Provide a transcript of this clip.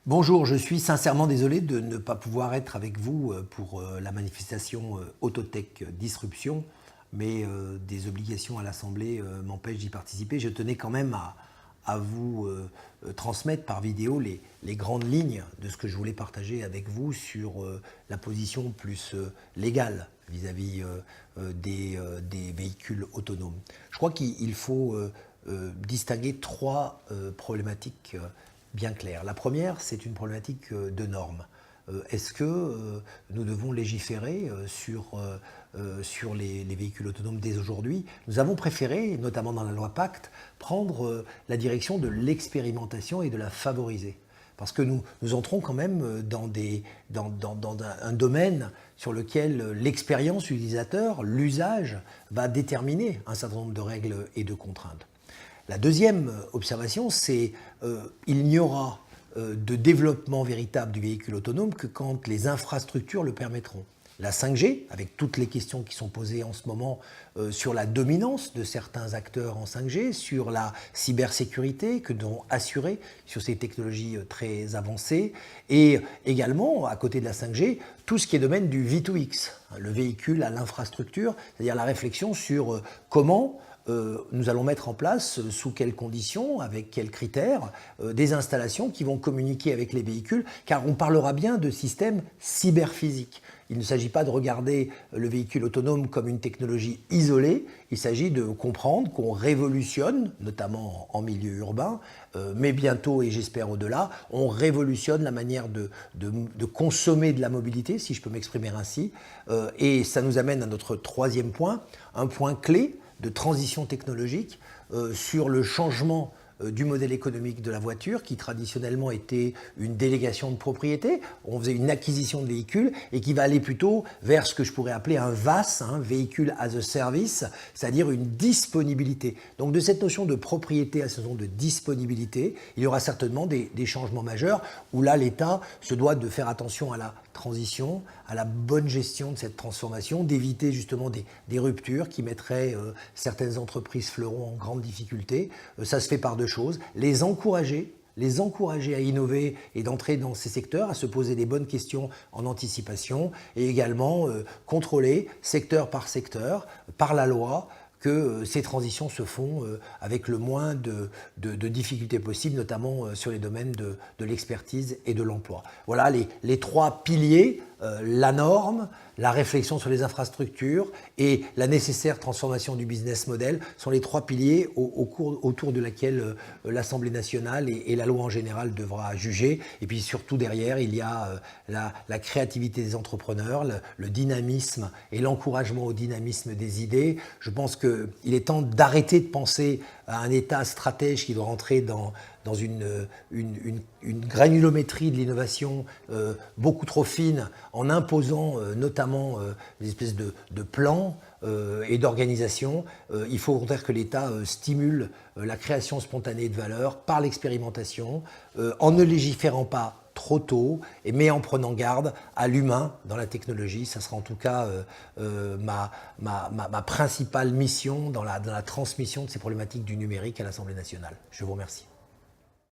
Bonjour, je suis sincèrement désolé de ne pas pouvoir être avec vous pour la manifestation Autotech Disruption, mais des obligations à l'Assemblée m'empêchent d'y participer. Je tenais quand même à vous transmettre par vidéo les grandes lignes de ce que je voulais partager avec vous sur la position plus légale vis-à-vis des véhicules autonomes. Je crois qu'il faut distinguer trois problématiques bien claires. La première, c'est une problématique de normes. Est-ce que nous devons légiférer sur les véhicules autonomes dès aujourd'hui? Nous avons préféré, notamment dans la loi Pacte, prendre la direction de l'expérimentation et de la favoriser. Parce que nous entrons quand même dans un domaine sur lequel l'expérience utilisateur, l'usage, va déterminer un certain nombre de règles et de contraintes. La deuxième observation, c'est qu'il n'y aura de développement véritable du véhicule autonome que quand les infrastructures le permettront. La 5G, avec toutes les questions qui sont posées en ce moment sur la dominance de certains acteurs en 5G, sur la cybersécurité que devons assurer sur ces technologies très avancées, et également, à côté de la 5G, tout ce qui est domaine du V2X, le véhicule à l'infrastructure, c'est-à-dire la réflexion sur comment nous allons mettre en place, sous quelles conditions, avec quels critères, des installations qui vont communiquer avec les véhicules, car on parlera bien de systèmes cyberphysiques. Il ne s'agit pas de regarder le véhicule autonome comme une technologie isolée, il s'agit de comprendre qu'on révolutionne, notamment en milieu urbain, mais bientôt, et j'espère au-delà, on révolutionne la manière de consommer de la mobilité, si je peux m'exprimer ainsi, et ça nous amène à notre troisième point, un point clé de transition technologique sur le changement du modèle économique de la voiture qui traditionnellement était une délégation de propriété. On faisait une acquisition de véhicules et qui va aller plutôt vers ce que je pourrais appeler un VAS, véhicule as a service, c'est-à-dire une disponibilité. Donc de cette notion de propriété à cette notion de disponibilité, il y aura certainement des changements majeurs où là l'État se doit de faire attention à la transition, à la bonne gestion de cette transformation, d'éviter justement des ruptures qui mettraient certaines entreprises fleurons en grande difficulté. Ça se fait par deux choses, les encourager à innover et d'entrer dans ces secteurs, à se poser des bonnes questions en anticipation et également contrôler secteur par secteur, par la loi, que ces transitions se font avec le moins de difficultés possibles, notamment sur les domaines de l'expertise et de l'emploi. Voilà les trois piliers, la norme, la réflexion sur les infrastructures et la nécessaire transformation du business model sont les trois piliers autour de laquelle l'Assemblée nationale et la loi en général devra juger. Et puis surtout derrière, il y a la créativité des entrepreneurs, le dynamisme et l'encouragement au dynamisme des idées. Je pense qu'il est temps d'arrêter de penser à un État stratège qui doit rentrer dans une granulométrie de l'innovation beaucoup trop fine en imposant notamment des espèces de plans et d'organisation. Il faut au contraire que l'État stimule la création spontanée de valeur par l'expérimentation en ne légiférant pas trop tôt, mais en prenant garde à l'humain dans la technologie. Ça sera en tout cas ma principale mission dans la transmission de ces problématiques du numérique à l'Assemblée nationale. Je vous remercie.